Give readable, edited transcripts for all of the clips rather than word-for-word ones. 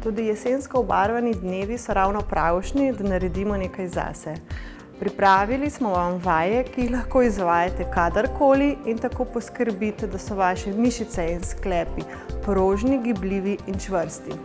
Tudi jesensko obarvani dnevi so ravno pravšnji, da naredimo nekaj zase. Pripravili smo vam vaje, ki jih lahko izvajate kadarkoli in tako poskrbite, da so vaše mišice in sklepi prožni, gibljivi in čvrsti.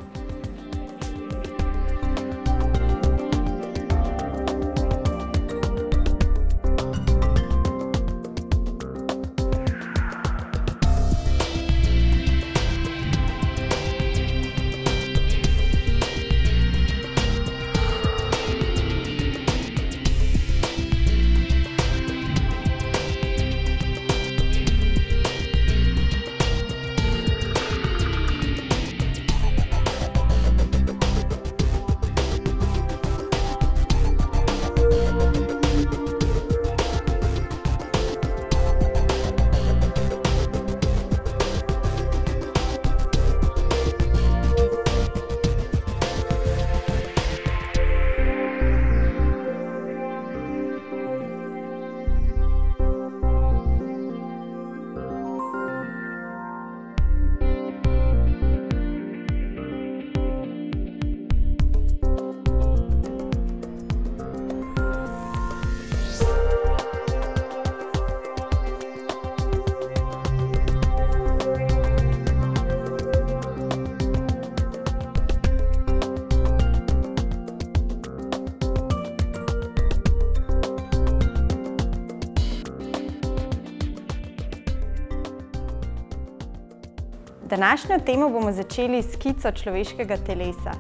Današnjo temo bomo začeli s skico človeškega telesa.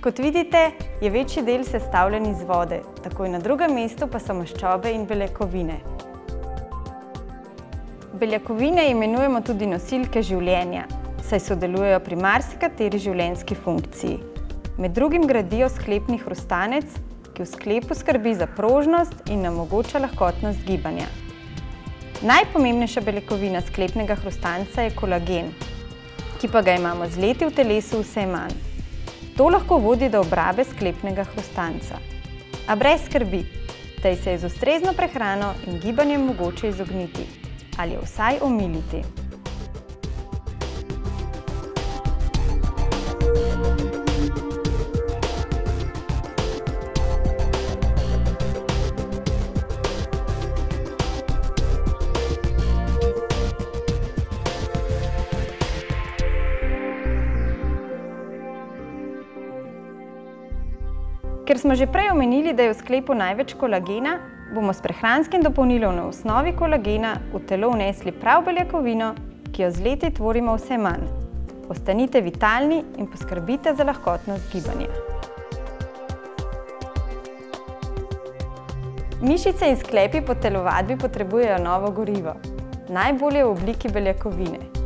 Kot vidite, je večji del sestavljen iz vode, takoj na drugem mestu pa so maščobe in beljakovine. Beljakovine imenujemo tudi nosilke življenja, saj sodelujejo pri marsikateri življenjski funkciji. Med drugim gradijo sklepni hrustanec, ki v sklepu skrbi za prožnost in omogoča lahkotnost gibanja. Najpomembnejša beljakovina sklepnega hrustanca je kolagen, ki pa ga imamo z leti v telesu vse manj. To lahko vodi do obrabe sklepnega hrustanca. A brez skrbi, tej se je z ustrezno prehrano in gibanjem mogoče izogniti ali jo vsaj omiliti. Ker smo že prej omenili, da je v sklepu največ kolagena, bomo s prehranskim dopolnilom na osnovi kolagena v telo vnesli prav beljakovino, ki jo z leti tvorimo vse manj. Ostanite vitalni in poskrbite za lahkotnost gibanja. Mišice in sklepi po telovadbi potrebujejo novo gorivo, najbolje v obliki beljakovine.